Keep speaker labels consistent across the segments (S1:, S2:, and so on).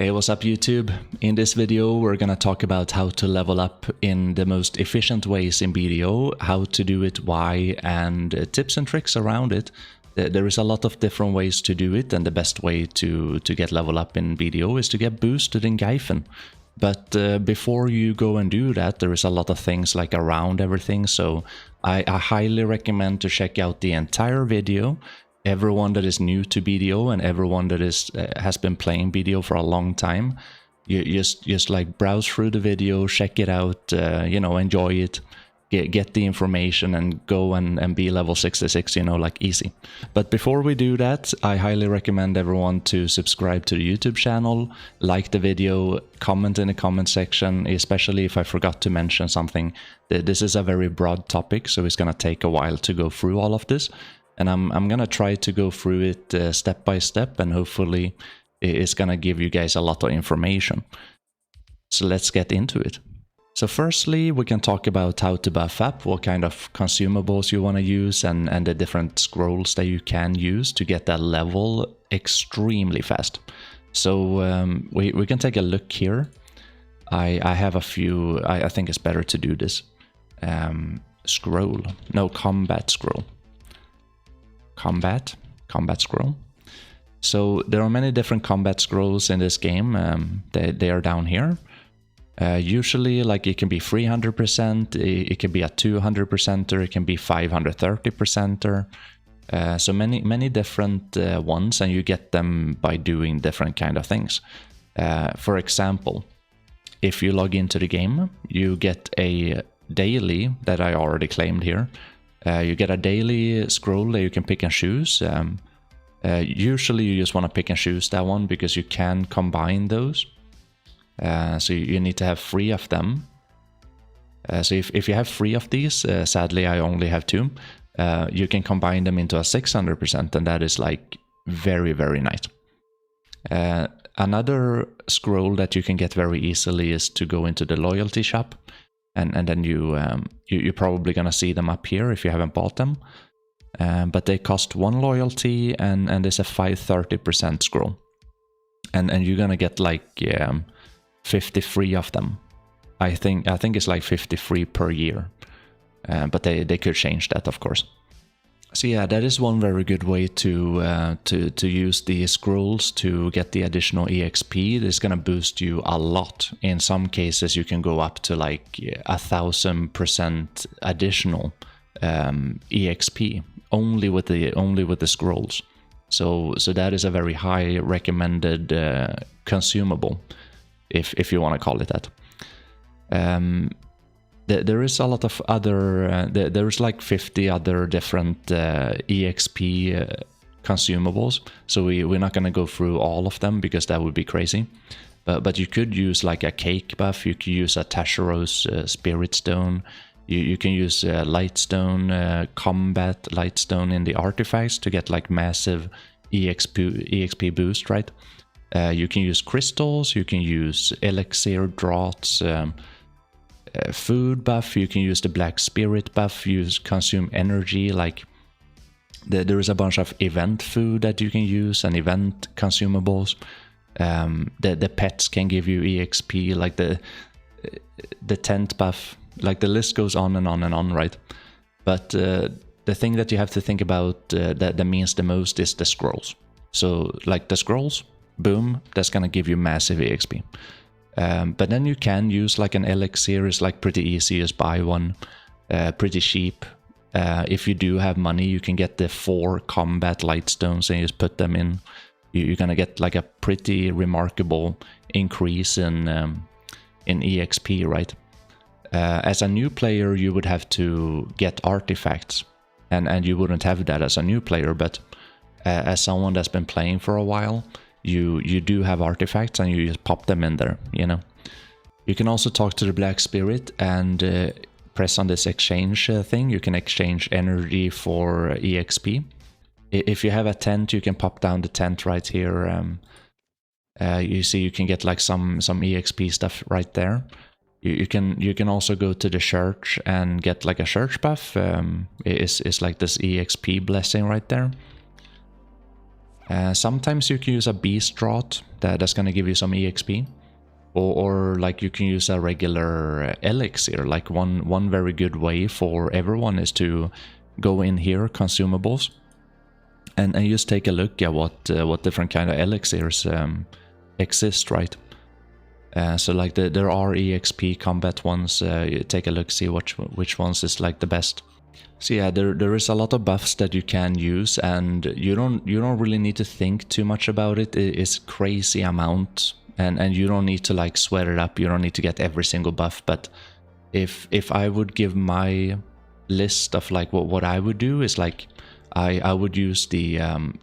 S1: Hey, what's up YouTube? In this video we're gonna talk about how to level up in the most efficient ways in BDO, how to do it, why, and tips and tricks around it. There is a lot of different ways to do it, and the best way to get level up in BDO is to get boosted in Gaifen. But before you go and do that, there is a lot of things like around everything, so I highly recommend to check out the entire video. Everyone that is new to BDO and everyone that has been playing BDO for a long time, you just like browse through the video, check it out, you know, enjoy it, get the information and go and be level 66, you know, like easy. But before we do that, I highly recommend everyone to subscribe to the YouTube channel, like the video, comment in the comment section, especially if I forgot to mention something. This is a very broad topic, so it's gonna take a while to go through all of this. And I'm gonna try to go through it step by step, and hopefully it's gonna give you guys a lot of information. So let's get into it. So firstly, we can talk about how to buff up, what kind of consumables you want to use, and the different scrolls that you can use to get that level extremely fast. So we can take a look here. I have a few. I think it's better to do this. Combat scroll. Combat scroll. So there are many different combat scrolls in this game. They are down here. Usually, like, it can be 300%, it can be a 200%, it can be 530%. So many different ones, and you get them by doing different kind of things. For example, if you log into the game, you get a daily that I already claimed here. You get a daily scroll that you can pick and choose. Usually you just want to pick and choose that one because you can combine those. So you need to have 3 of them. So if you have 3 of these, sadly I only have 2, you can combine them into a 600%, and that is like very, very nice. Another scroll that you can get very easily is to go into the loyalty shop. And then you're probably gonna see them up here if you haven't bought them, but they cost 1 loyalty, and there's a 530% scroll, and you're gonna get like 53 of them. I think it's like 53 per year, but they could change that, of course. So yeah, that is one very good way to use the scrolls to get the additional EXP. It's gonna boost you a lot. In some cases, you can go up to like 1000% additional EXP only with the scrolls. So that is a very high recommended consumable, if you want to call it that. There is a lot of other, there's like 50 other different EXP consumables, so we're not going to go through all of them because that would be crazy. But you could use like a cake buff, you could use a Tasharos spirit stone, you can use lightstone, combat lightstone in the artifacts to get like massive EXP boost, right? You can use crystals, you can use elixir draughts, food buff, you can use the black spirit buff, consume energy, like there is a bunch of event food that you can use and event consumables. The pets can give you EXP, like the tent buff, like the list goes on and on and on, right? But the thing that you have to think about that means the most is the scrolls. So like the scrolls, boom, that's gonna give you massive EXP. But then you can use like an elixir, is like pretty easy, just buy one, pretty cheap. If you do have money, you can get the 4 combat lightstones and you just put them in. You're gonna get like a pretty remarkable increase in EXP, right? As a new player, you would have to get artifacts, and you wouldn't have that as a new player, but as someone that's been playing for a while, you do have artifacts and you just pop them in there, you know. You can also talk to the black spirit and press on this exchange thing. You can exchange energy for EXP. If you have a tent, you can pop down the tent right here. You see, you can get like some EXP stuff right there. You can also go to the church and get like a church buff. It's like this EXP blessing right there. Sometimes you can use a beast drought that's gonna give you some EXP. Or like you can use a regular elixir. Like one very good way for everyone is to go in here, consumables, and just take a look at what different kind of elixirs exist, right? So like there are EXP combat ones. You take a look, see which ones is like the best. So yeah, there is a lot of buffs that you can use, and you don't really need to think too much about it. It's crazy amount. And you don't need to like sweat it up, you don't need to get every single buff, but if I would give my list of like what I would do is like I would use the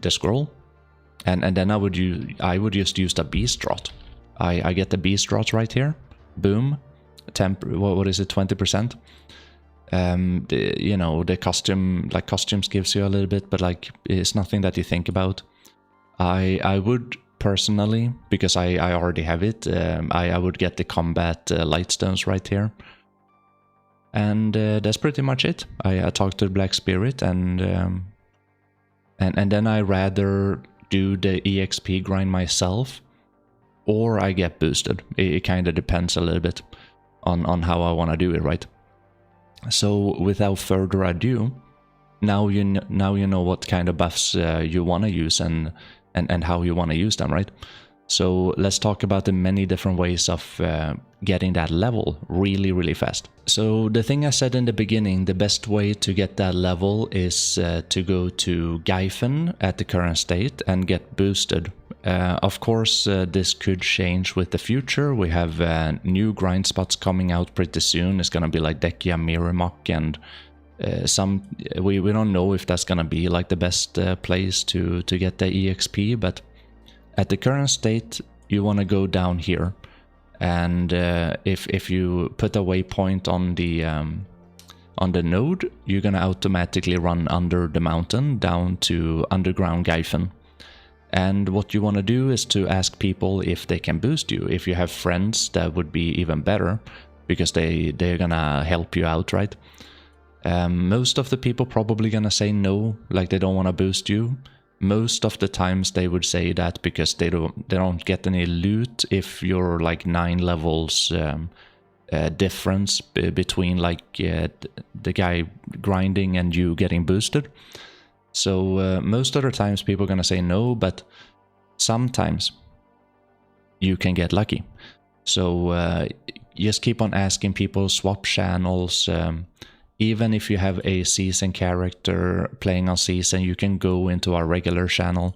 S1: scroll, and then I would just use the beast drought. I get the beast drought right here, boom, what is it, 20%. You know, the costumes gives you a little bit, but like it's nothing that you think about. I would personally, because I already have it, I would get the combat lightstones right here, and that's pretty much it. I talked to the Black Spirit, and then I rather do the EXP grind myself, or I get boosted. It kind of depends a little bit on how I want to do it, right? So without further ado, now you know what kind of buffs you want to use and how you want to use them, right? So let's talk about the many different ways of getting that level really fast. So the thing I said in the beginning, the best way to get that level is to go to Gyfen at the current state and get boosted. Of course, this could change with the future. We have new grind spots coming out pretty soon. It's gonna be like Dekia, Miramok, and we don't know if that's gonna be like the best place to get the EXP, but at the current state you want to go down here, and if you put a waypoint on the node, you're gonna automatically run under the mountain down to underground Gyfen. And what you want to do is to ask people if they can boost you. If you have friends, that would be even better, because they're gonna help you out, right? Most of the people probably gonna say no, like they don't want to boost you. Most of the times they would say that because they don't get any loot if you're like 9 levels difference between like the guy grinding and you getting boosted. So most of the times people are gonna say no, but sometimes you can get lucky. So just keep on asking people, swap channels. Even if you have a season character playing on season, you can go into our regular channel.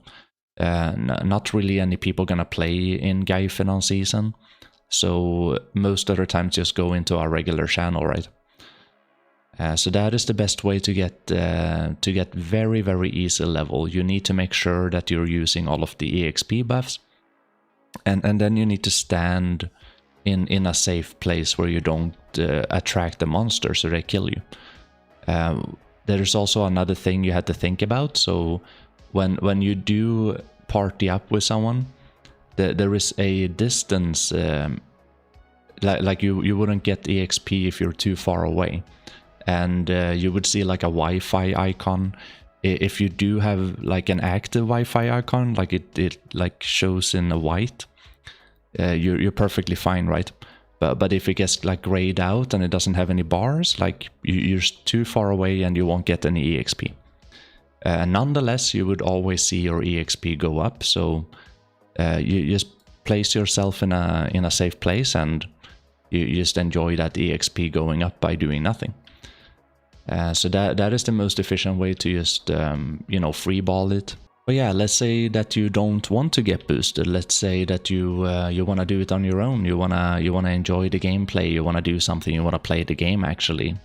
S1: Not really any people gonna play in Gyfen on season, so most of the times just go into our regular channel, right? So that is the best way to get very easy level. You need to make sure that you're using all of the EXP buffs, and then you need to stand in a safe place where you don't attract the monsters so they kill you. There's also another thing you had to think about. So when you do party up with someone, there is a distance, like you wouldn't get EXP if you're too far away, and you would see like a Wi-Fi icon. If you do have like an active Wi-Fi icon, like it like shows in a white, you're perfectly fine, right? But if it gets like grayed out and it doesn't have any bars, like you're too far away and you won't get any EXP. Nonetheless, you would always see your EXP go up. So you just place yourself in a safe place and you just enjoy that EXP going up by doing nothing. So that is the most efficient way to just free ball it. But yeah, let's say that you don't want to get boosted. Let's say that you want to do it on your own. You wanna enjoy the gameplay. You want to do something. You want to play the game actually.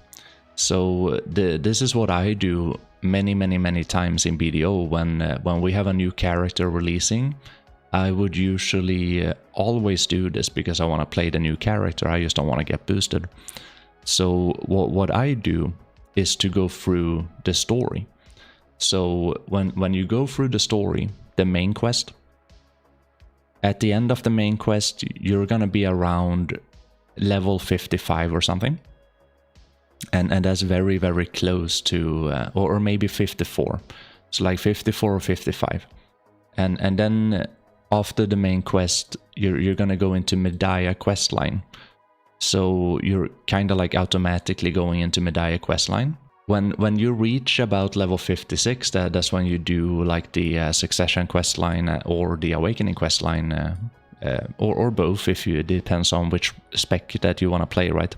S1: So this is what I do many times in BDO when we have a new character releasing. I would usually always do this because I want to play the new character. I just don't want to get boosted. So what I do is to go through the story. So when you go through the story, the main quest, at the end of the main quest, you're gonna be around level 55 or something. And that's very close to, or maybe 54. So like 54 or 55. And then after the main quest, you're gonna go into Medaya questline. So you're kind of like automatically going into Medaya questline. When you reach about level 56, that's when you do like the Succession questline or the Awakening questline, or both, if you, it depends on which spec that you want to play, right?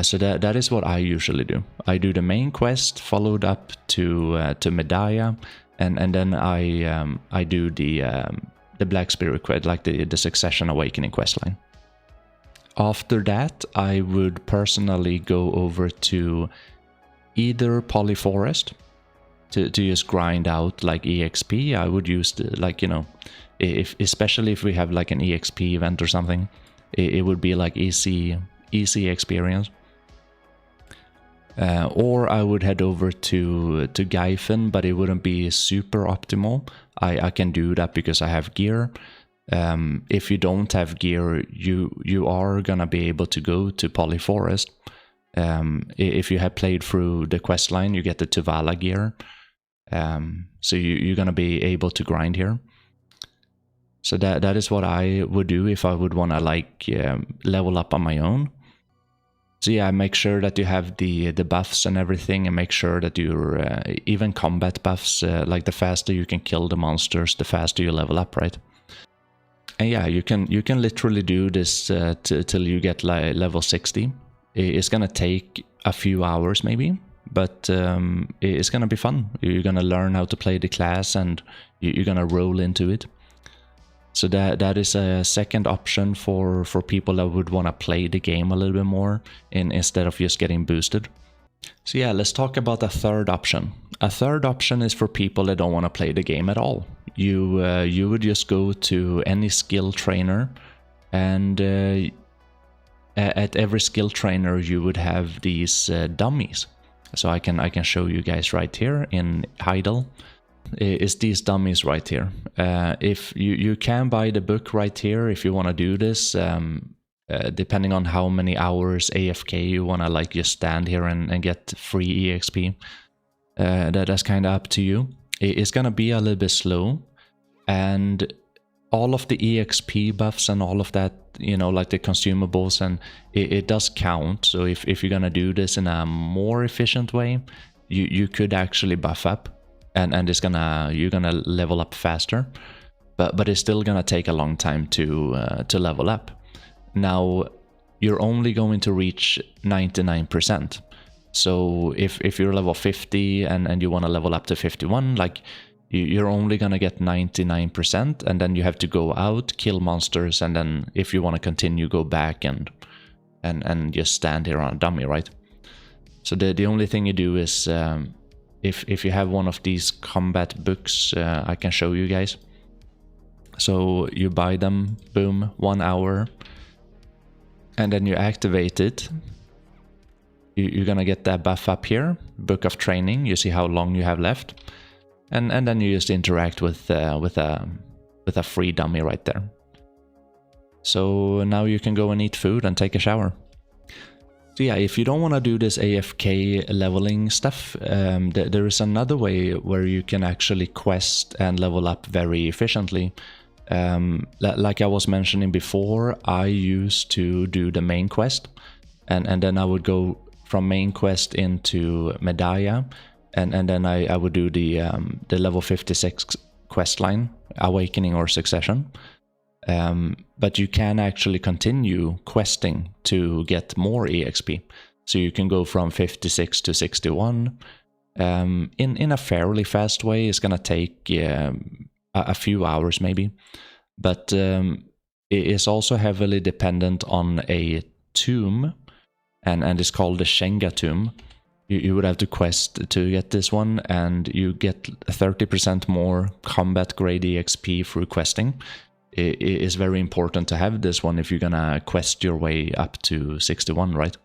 S1: So that is what I usually do. I do the main quest, followed up to Medaya, and then I do the Black Spirit quest, like the Succession Awakening questline. After that, I would personally go over to either Polyforest to just grind out like EXP. I would use like, you know, especially if we have like an EXP event or something, it would be like easy experience. Or I would head over to Gyfen, but it wouldn't be super optimal. I can do that because I have gear. If you don't have gear, you are gonna be able to go to Polyforest. If you have played through the quest line, you get the Tuvala gear. So you're gonna be able to grind here. So that is what I would do if I would wanna like level up on my own. So yeah, make sure that you have the buffs and everything, and make sure that you're even combat buffs. Like the faster you can kill the monsters, the faster you level up, right? And yeah, you can literally do this till you get like level 60. It's gonna take a few hours maybe, but it's gonna be fun. You're gonna learn how to play the class, and you're gonna roll into it. So that is a second option for people that would want to play the game a little bit more instead of just getting boosted. So yeah, let's talk about a third option. A third option is for people that don't want to play the game at all. You would just go to any skill trainer, and at every skill trainer you would have these dummies. So I can show you guys right here in Heidel. Is these dummies right here. If you can buy the book right here if you want to do this, depending on how many hours AFK you want to like just stand here and get free EXP. That's kind of up to you. It's gonna be a little bit slow, and all of the EXP buffs and all of that, you know, like the consumables, and it does count. So if you're gonna do this in a more efficient way, you could actually buff up. And you're gonna level up faster, but it's still gonna take a long time to level up. Now you're only going to reach 99%. So if you're level 50 and you want to level up to 51, like you're only gonna get 99%, and then you have to go out, kill monsters, and then if you want to continue, go back and just stand here on a dummy, right? So the only thing you do is if you have one of these combat books, I can show you guys. So you buy them, boom, 1 hour, and then you activate it. You're gonna get that buff up here, Book of Training. You see how long you have left, and then you just interact with a free dummy right there. So now you can go and eat food and take a shower. So yeah, if you don't want to do this AFK leveling stuff, there is another way where you can actually quest and level up very efficiently. Like I was mentioning before, I used to do the main quest, and then I would go from main quest into Medaya, and then I would do the level 56 quest line, Awakening or Succession. But you can actually continue questing to get more EXP. So you can go from 56 to 61 in a fairly fast way. It's gonna take a few hours maybe, but it is also heavily dependent on a tomb, and it's called the Shenga tomb. You would have to quest to get this one, and you get 30% more combat grade EXP through questing. It is very important to have this one if you're gonna quest your way up to 61, right?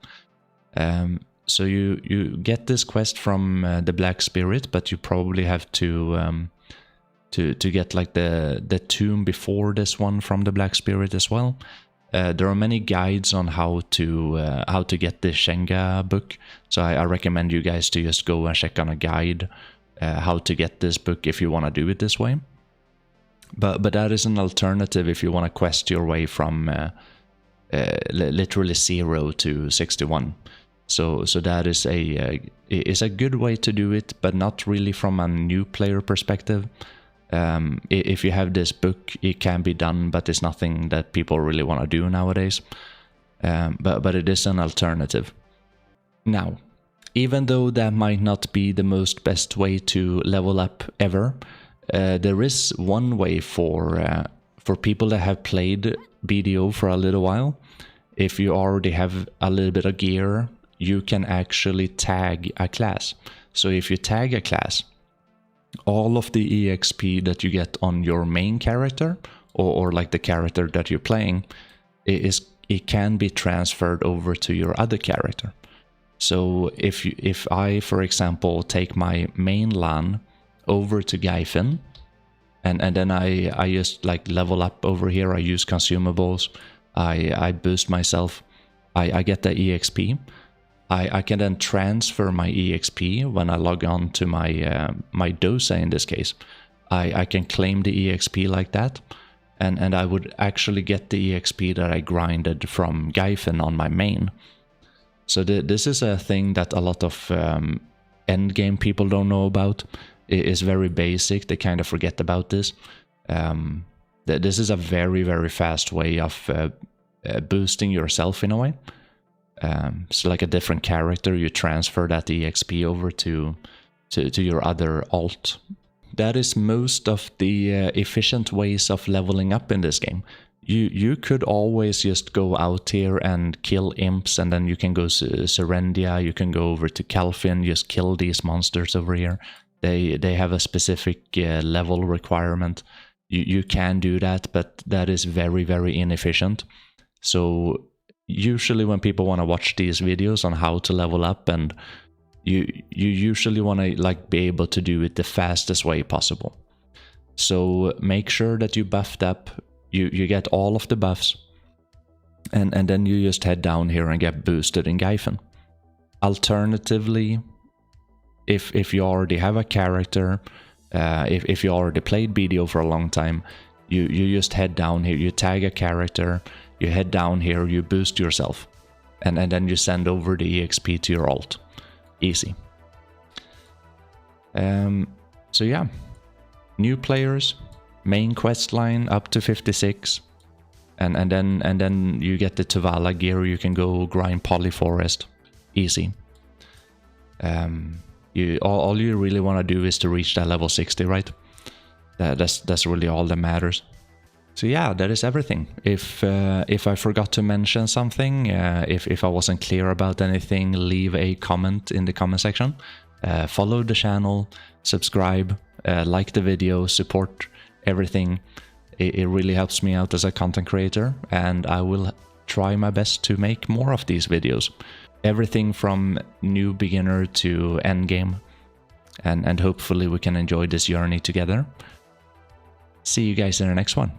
S1: So you get this quest from the Black Spirit, but you probably have to get like the tomb before this one from the Black Spirit as well. There are many guides on how to get the Shenga book, so I recommend you guys to just go and check on a guide how to get this book if you want to do it this way. But that is an alternative if you want to quest your way from literally 0 to 61. So that is a good way to do it, but not really from a new player perspective. If you have this book, it can be done, but it's nothing that people really want to do nowadays. But it is an alternative. Now, even though that might not be the most best way to level up ever, there is one way for people that have played BDO for a little while. If you already have a little bit of gear, you can actually tag a class. So if you tag a class, all of the EXP that you get on your main character, or like the character that you're playing, it can be transferred over to your other character. So if I, for example, take my main lahn over to Gaifen, and then I just like level up over here, I use consumables, I boost myself, I get the EXP, I can then transfer my EXP when I log on to my dosa in this case. I can claim the EXP like that, and I would actually get the EXP that I grinded from Gaifen on my main. So this is a thing that a lot of endgame people don't know about. It is very basic, they kind of forget about this. This is a very, very fast way of boosting yourself in a way. So like a different character, you transfer that EXP over to your other alt. That is most of the efficient ways of leveling up in this game. You could always just go out here and kill imps, and then you can go Serendia, you can go over to Calfin, just kill these monsters over here. They have a specific level requirement. You can do that, but that is very, very inefficient. So usually when people want to watch these videos on how to level up, and you usually want to like be able to do it the fastest way possible. So make sure that you buffed up, you get all of the buffs, and then you just head down here and get boosted in Gaifen. Alternatively, if you already have a character, if you already played BDO for a long time, you just head down here, you tag a character, you head down here, you boost yourself, and then you send over the EXP to your alt. Easy. So yeah, new players, main quest line up to 56, and then you get the Tuvala gear, you can go grind Polyforest. Easy. All you really want to do is to reach that level 60, right? That's really all that matters. So yeah, that is everything. If I forgot to mention something, if I wasn't clear about anything, leave a comment in the comment section. Follow the channel, subscribe, like the video, support everything. It really helps me out as a content creator, and I will try my best to make more of these videos. Everything from new beginner to endgame, and hopefully we can enjoy this journey together. See you guys in the next one.